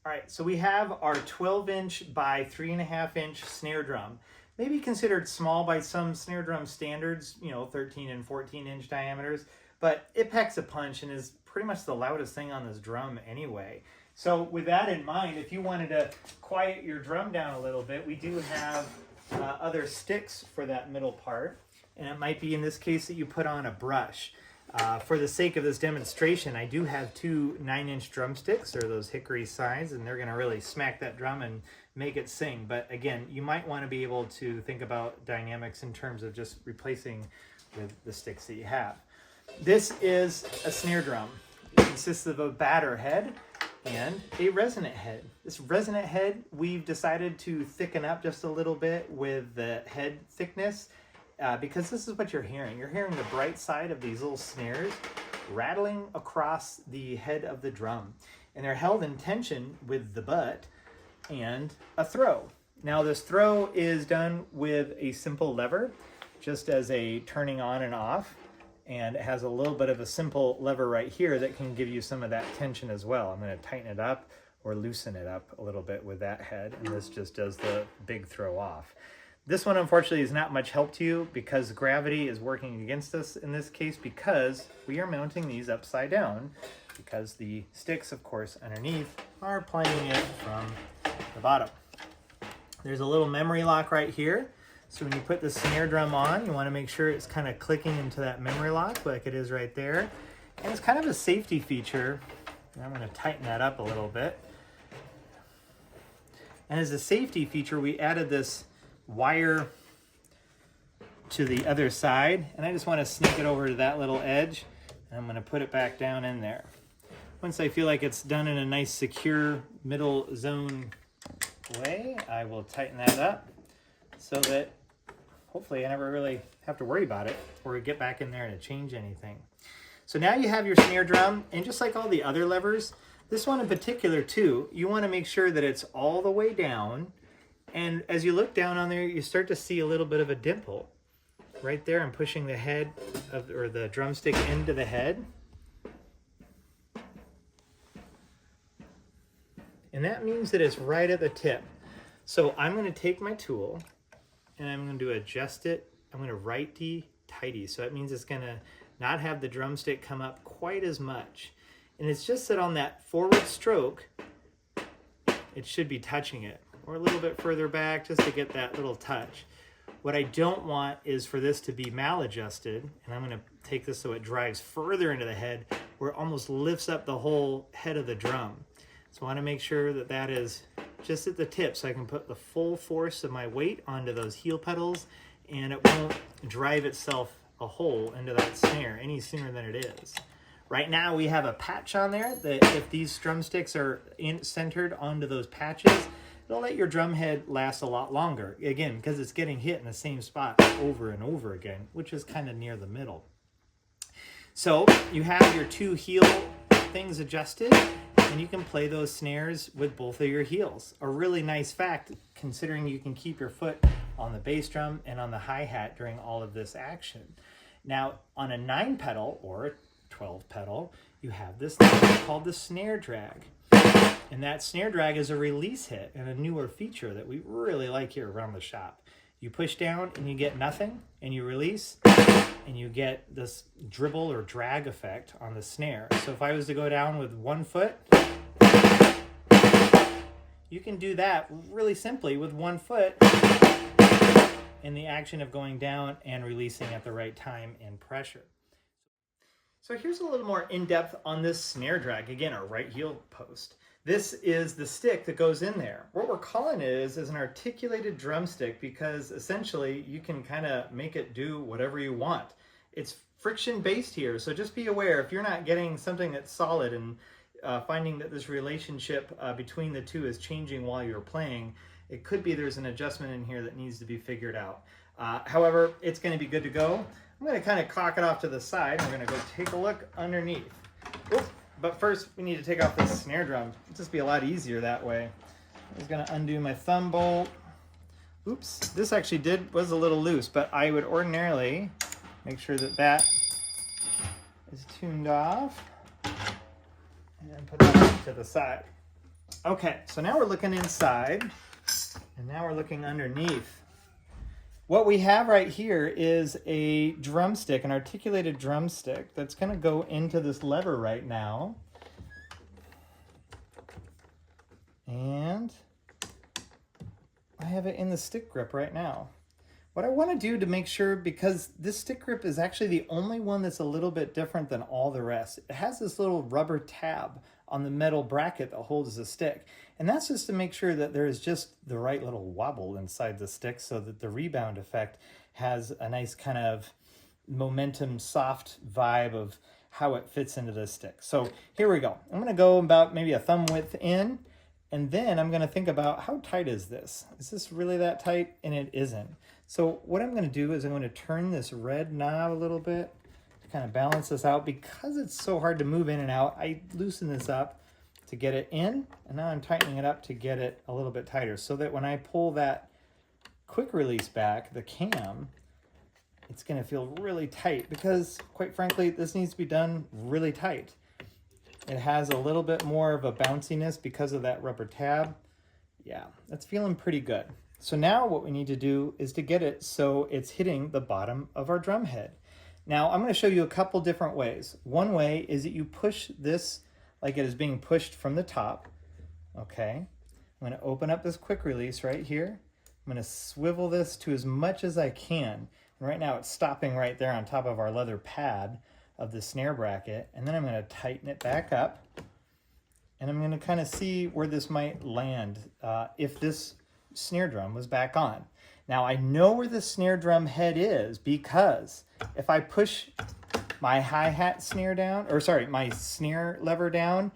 All right, so we have our 12-inch by 3.5-inch snare drum. Maybe considered small by some snare drum standards, 13 and 14-inch diameters, but it packs a punch and is pretty much the loudest thing on this drum anyway. So with that in mind, if you wanted to quiet your drum down a little bit, we do have other sticks for that middle part, and it might be in this case that you put on a brush. For the sake of this demonstration, I do have two 9-inch drumsticks, or those hickory sides, and they're going to really smack that drum and make it sing. But again, you might want to be able to think about dynamics in terms of just replacing with the sticks that you have. This is a snare drum. It consists of a batter head and a resonant head. This resonant head, we've decided to thicken up just a little bit with the head thickness. Because this is what you're hearing. You're hearing the bright side of these little snares rattling across the head of the drum. And they're held in tension with the butt and a throw. Now this throw is done with a simple lever, just as a turning on and off. And it has a little bit of a simple lever right here that can give you some of that tension as well. I'm going to tighten it up or loosen it up a little bit with that head. And this just does the big throw off. This one, unfortunately, is not much help to you because gravity is working against us in this case because we are mounting these upside down because the sticks, of course, underneath are playing it from the bottom. There's a little memory lock right here. So when you put the snare drum on, you want to make sure it's kind of clicking into that memory lock like it is right there. And it's kind of a safety feature. I'm going to tighten that up a little bit. And as a safety feature, we added this wire to the other side, and I just want to sneak it over to that little edge, and I'm going to put it back down in there. Once I feel like it's done in a nice secure middle zone way, I will tighten that up so that hopefully I never really have to worry about it or get back in there to change anything. So now you have your snare drum, and just like all the other levers, this one in particular too, you want to make sure that it's all the way down. And as you look down on there, you start to see a little bit of a dimple. Right there, I'm pushing the head or the drumstick into the head. And that means that it's right at the tip. So I'm going to take my tool and I'm going to adjust it. I'm going to righty-tighty. So that means it's going to not have the drumstick come up quite as much. And it's just that on that forward stroke, it should be touching it. Or a little bit further back just to get that little touch. What I don't want is for this to be maladjusted, and I'm going to take this so it drives further into the head where it almost lifts up the whole head of the drum. So I want to make sure that that is just at the tip so I can put the full force of my weight onto those heel pedals and it won't drive itself a hole into that snare any sooner than it is. Right now we have a patch on there that if these drumsticks are centered onto those patches, it'll let your drum head last a lot longer. Again, because it's getting hit in the same spot over and over again, which is kind of near the middle. So you have your two heel things adjusted, and you can play those snares with both of your heels. A really nice fact, considering you can keep your foot on the bass drum and on the hi-hat during all of this action. Now, on a 9-pedal or 12-pedal, you have this thing called the snare drag. And that snare drag is a release hit and a newer feature that we really like here around the shop. You push down and you get nothing, and you release and you get this dribble or drag effect on the snare. So if I was to go down with one foot, you can do that really simply with one foot in the action of going down and releasing at the right time and pressure. So here's a little more in-depth on this snare drag. Again, our right heel post. This is the stick that goes in there. What we're calling it is an articulated drumstick because essentially you can kind of make it do whatever you want. It's friction based here, so just be aware if you're not getting something that's solid and finding that this relationship between the two is changing while you're playing, it could be there's an adjustment in here that needs to be figured out. However, it's going to be good to go. I'm going to kind of cock it off to the side. We're going to go take a look underneath. Oops. But first, we need to take off this snare drum. It'll just be a lot easier that way. I was going to undo my thumb bolt. Oops, this actually was a little loose, but I would ordinarily make sure that that is tuned off and put that to the side. Okay, so now we're looking inside, and now we're looking underneath. What we have right here is a drumstick, an articulated drumstick that's going to go into this lever right now. And I have it in the stick grip right now. What I want to do to make sure, because this stick grip is actually the only one that's a little bit different than all the rest. It has this little rubber tab on the metal bracket that holds the stick. And that's just to make sure that there is just the right little wobble inside the stick so that the rebound effect has a nice kind of momentum, soft vibe of how it fits into the stick. So here we go. I'm going to go about maybe a thumb width in, and then I'm going to think about how tight is this? Is this really that tight? And it isn't. So what I'm going to do is I'm going to turn this red knob a little bit to kind of balance this out. Because it's so hard to move in and out, I loosen this up to get it in, and now I'm tightening it up to get it a little bit tighter so that when I pull that quick release back, the cam, it's going to feel really tight because, quite frankly, this needs to be done really tight. It has a little bit more of a bounciness because of that rubber tab. Yeah, that's feeling pretty good. So now what we need to do is to get it so it's hitting the bottom of our drum head. Now I'm going to show you a couple different ways. One way is that you push this like it is being pushed from the top. Okay, I'm going to open up this quick release right here. I'm going to swivel this to as much as I can. And right now it's stopping right there on top of our leather pad of the snare bracket. And then I'm going to tighten it back up. And I'm going to kind of see where this might land if this snare drum was back on. Now I know where the snare drum head is because if I push my hi-hat snare down, or sorry, my snare lever down,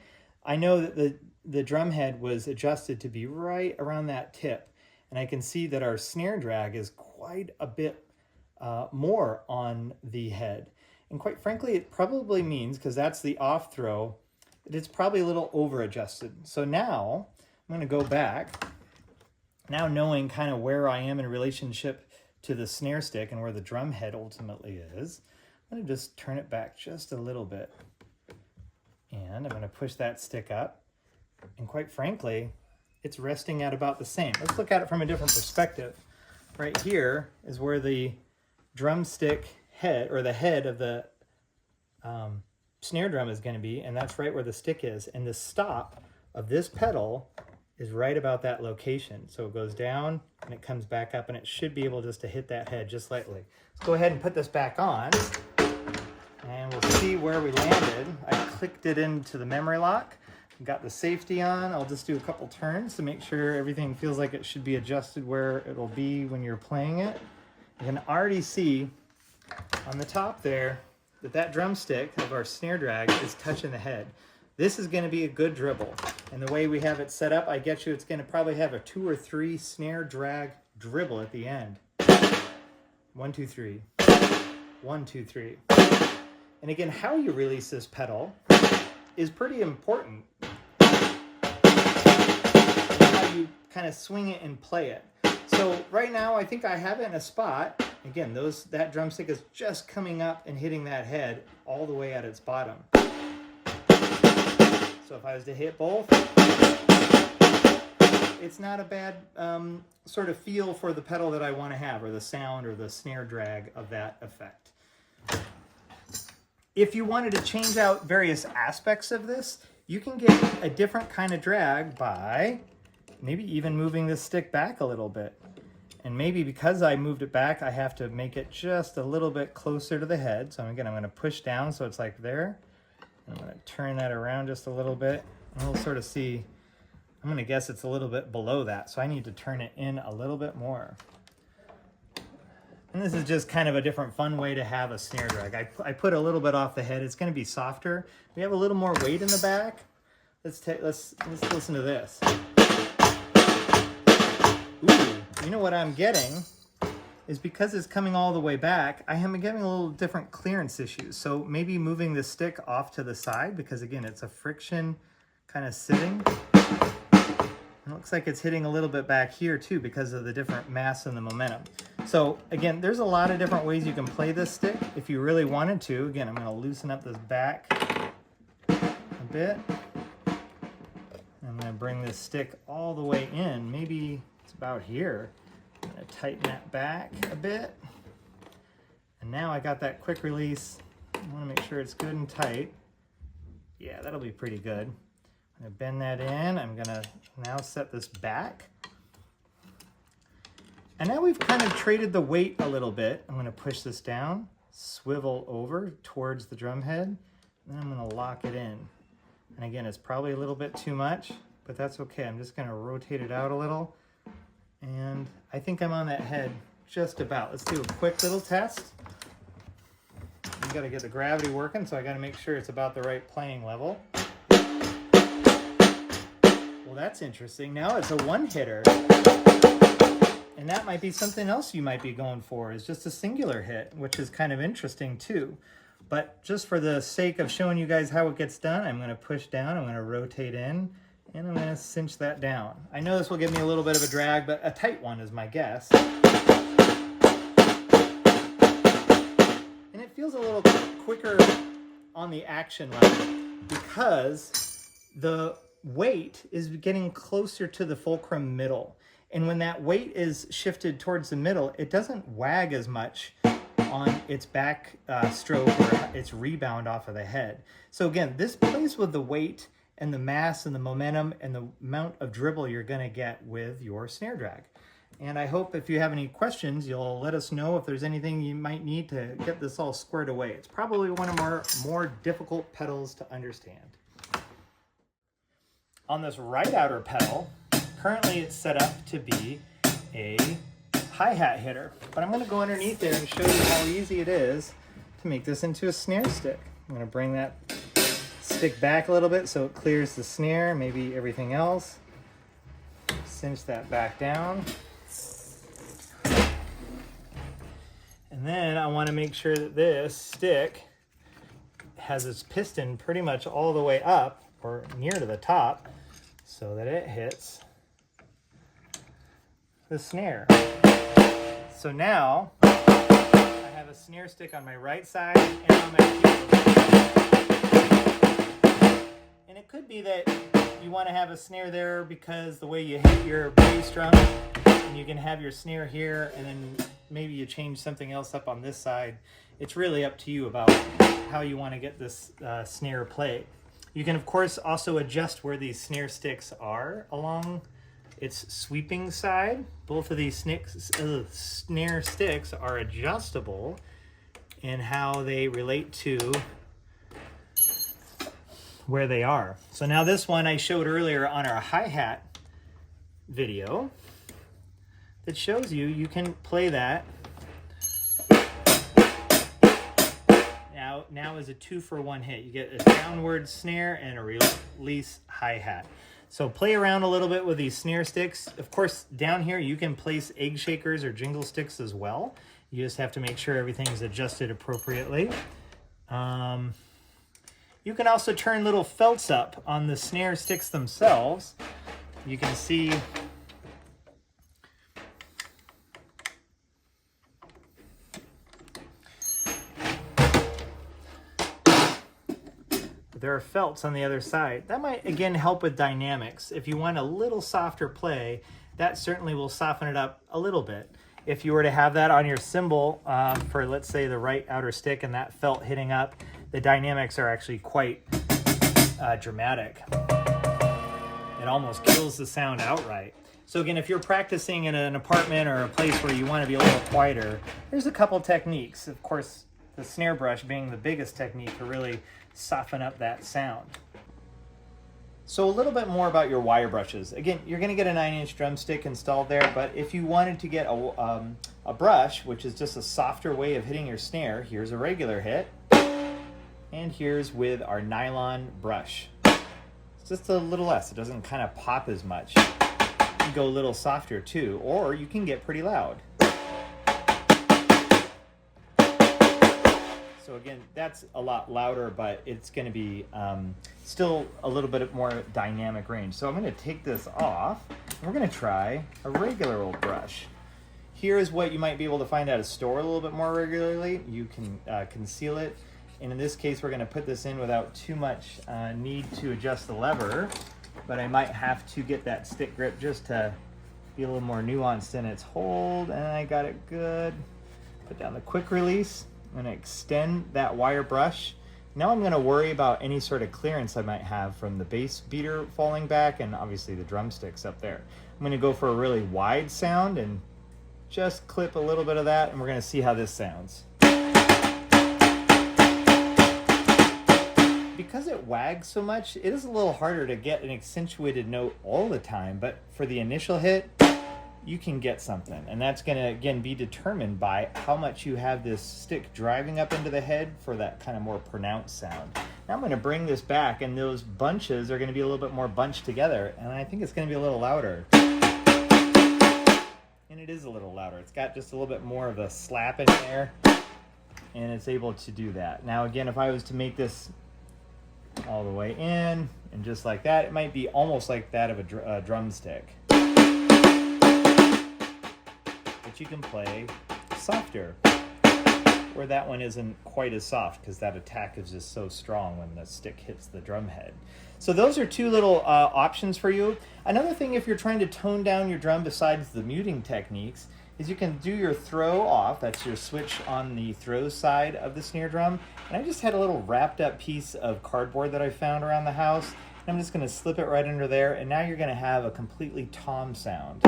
I know that the drum head was adjusted to be right around that tip. And I can see that our snare drag is quite a bit more on the head. And quite frankly, it probably means, because that's the off throw, that it's probably a little over adjusted. So now I'm going to go back. Now knowing kind of where I am in relationship to the snare stick and where the drum head ultimately is, I'm going to just turn it back just a little bit. And I'm going to push that stick up. And quite frankly, it's resting at about the same. Let's look at it from a different perspective. Right here is where the drumstick head, or the head of the snare drum is going to be, and that's right where the stick is. And the stop of this pedal is right about that location. So it goes down and it comes back up, and it should be able just to hit that head just slightly. Let's go ahead and put this back on and we'll see where we landed. I clicked it into the memory lock, got the safety on. I'll just do a couple turns to make sure everything feels like it should be adjusted where it'll be when you're playing it. You can already see on the top there that drumstick of our snare drag is touching the head. This is going to be a good dribble. And the way we have it set up, I get you, it's going to probably have a 2 or 3 snare drag dribble at the end. 1, 2, 3. 1, 2, 3. And again, how you release this pedal is pretty important. How you kind of swing it and play it. So right now, I think I have it in a spot. Again, that drumstick is just coming up and hitting that head all the way at its bottom. So if I was to hit both, it's not a bad sort of feel for the pedal that I want to have, or the sound or the snare drag of that effect. If you wanted to change out various aspects of this, you can get a different kind of drag by maybe even moving this stick back a little bit. And maybe because I moved it back, I have to make it just a little bit closer to the head. So again, I'm going to push down so it's like there. I'm going to turn that around just a little bit, and we'll sort of see. I'm going to guess it's a little bit below that, so I need to turn it in a little bit more. And this is just kind of a different fun way to have a snare drag. I put a little bit off the head. It's going to be softer. We have a little more weight in the back. Let's listen to this. Ooh, you know what I'm getting is, because it's coming all the way back, I am getting a little different clearance issues. So maybe moving the stick off to the side, because again, it's a friction kind of sitting. It looks like it's hitting a little bit back here too because of the different mass and the momentum. So again, there's a lot of different ways you can play this stick if you really wanted to. Again, I'm going to loosen up this back a bit. I'm going to bring this stick all the way in. Maybe it's about here. I'm going to tighten that back a bit. And now I got that quick release. I want to make sure it's good and tight. Yeah, that'll be pretty good. I'm going to bend that in. I'm going to now set this back. And now we've kind of traded the weight a little bit. I'm going to push this down, swivel over towards the drum head, and then I'm going to lock it in. And again, it's probably a little bit too much, but that's okay. I'm just going to rotate it out a little. And I think I'm on that head just about. Let's do a quick little test. You got to get the gravity working, so I got to make sure it's about the right playing level. Well, that's interesting. Now it's a one-hitter. And that might be something else you might be going for, is just a singular hit, which is kind of interesting too. But just for the sake of showing you guys how it gets done, I'm going to push down, I'm going to rotate in, and I'm going to cinch that down. I know this will give me a little bit of a drag, but a tight one is my guess. And it feels a little quicker on the action level because the weight is getting closer to the fulcrum middle. And when that weight is shifted towards the middle, it doesn't wag as much on its back stroke or its rebound off of the head. So again, this plays with the weight and the mass and the momentum and the amount of dribble you're going to get with your snare drag. And I hope if you have any questions, you'll let us know if there's anything you might need to get this all squared away. It's probably one of our more difficult pedals to understand. On this right outer pedal, currently it's set up to be a hi-hat hitter, but I'm going to go underneath there and show you how easy it is to make this into a snare stick. I'm going to bring that stick back a little bit so it clears the snare, maybe everything else. Cinch that back down. And then I want to make sure that this stick has its piston pretty much all the way up or near to the top so that it hits the snare. So now I have a snare stick on my right side and on my left. And it could be that you want to have a snare there because the way you hit your bass drum, and you can have your snare here and then maybe you change something else up on this side. It's really up to you about how you want to get this snare played. You can of course also adjust where these snare sticks are along its sweeping side. Both of these snare sticks are adjustable in how they relate to where they are. So now this one I showed earlier on our hi-hat video that shows you can play that. Now is a 2-for-1 hit. You get a downward snare and a release hi-hat. So play around a little bit with these snare sticks. Of course, down here you can place egg shakers or jingle sticks as well. You just have to make sure everything's adjusted appropriately. You can also turn little felts up on the snare sticks themselves. You can see there are felts on the other side. That might, again, help with dynamics. If you want a little softer play, that certainly will soften it up a little bit. If you were to have that on your cymbal for, let's say, the right outer stick and that felt hitting up, the dynamics are actually quite dramatic. It almost kills the sound outright. So again, if you're practicing in an apartment or a place where you want to be a little quieter, there's a couple techniques. Of course, the snare brush being the biggest technique to really soften up that sound. So a little bit more about your wire brushes. Again, you're going to get a 9-inch drumstick installed there, but if you wanted to get a brush, which is just a softer way of hitting your snare, here's a regular hit, and here's with our nylon brush. It's just a little less. It doesn't kind of pop as much. You can go a little softer too, or you can get pretty loud. So again, that's a lot louder, but it's going to be still a little bit more dynamic range. So I'm going to take this off. And we're going to try a regular old brush. Here is what you might be able to find at a store a little bit more regularly. You can conceal it. And in this case, we're going to put this in without too much need to adjust the lever. but I might have to get that stick grip just to be a little more nuanced in its hold, and I got it good. Put down the quick release. I'm gonna extend that wire brush. Now I'm gonna worry about any sort of clearance I might have from the bass beater falling back and obviously the drumsticks up there. I'm gonna go for a really wide sound and just clip a little bit of that, and we're gonna see how this sounds. Because it wags so much, it is a little harder to get an accentuated note all the time, but for the initial hit, you can get something. And that's gonna, again, be determined by how much you have this stick driving up into the head for that kind of more pronounced sound. Now I'm gonna bring this back, and those bunches are gonna be a little bit more bunched together, and I think it's gonna be a little louder. And it is a little louder. It's got just a little bit more of a slap in there, and it's able to do that. Now again, if I was to make this all the way in, and just like that, it might be almost like that of a drumstick. But you can play softer, where that one isn't quite as soft because that attack is just so strong when the stick hits the drum head. So those are two little options for you. Another thing, if you're trying to tone down your drum besides the muting techniques, is you can do your throw off. That's your switch on the throw side of the snare drum. And I just had a little wrapped up piece of cardboard that I found around the house. And I'm just gonna slip it right under there, and now you're gonna have a completely tom sound.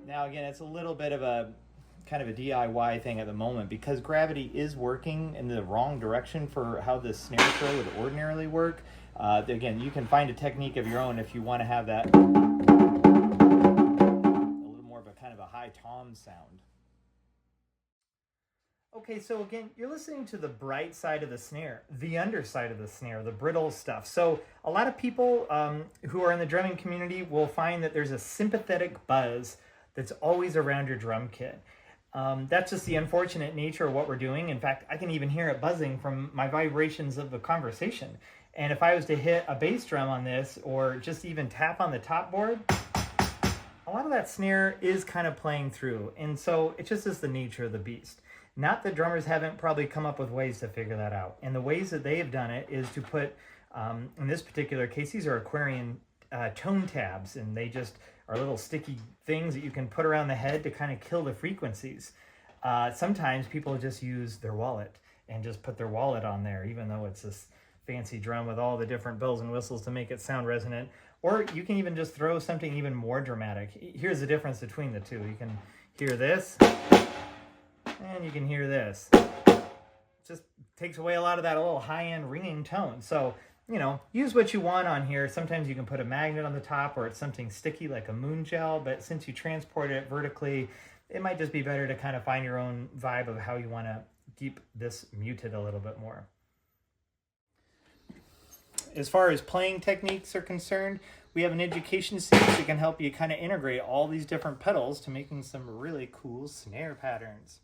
Now again, it's a little bit of a kind of a DIY thing at the moment because gravity is working in the wrong direction for how the snare throw would ordinarily work. Again, you can find a technique of your own if you wanna have that kind of a high tom sound. Okay, so again, you're listening to the bright side of the snare, the underside of the snare, the brittle stuff. So a lot of people who are in the drumming community will find that there's a sympathetic buzz that's always around your drum kit. That's just the unfortunate nature of what we're doing. In fact, I can even hear it buzzing from my vibrations of the conversation. And if I was to hit a bass drum on this, or just even tap on the top board, a lot of that snare is kind of playing through, and so it just is the nature of the beast. Not that drummers haven't probably come up with ways to figure that out, and the ways that they have done it is to put, in this particular case, these are Aquarian tone tabs, and they just are little sticky things that you can put around the head to kind of kill the frequencies. Sometimes people just use their wallet and just put their wallet on there, even though it's this fancy drum with all the different bells and whistles to make it sound resonant. Or you can even just throw something even more dramatic. Here's the difference between the two. You can hear this, and you can hear this. It just takes away a lot of that little high-end ringing tone. So, you know, use what you want on here. Sometimes you can put a magnet on the top, or it's something sticky like a moon gel, but since you transport it vertically, it might just be better to kind of find your own vibe of how you want to keep this muted a little bit more. As far as playing techniques are concerned, we have an education series that can help you kind of integrate all these different pedals to making some really cool snare patterns.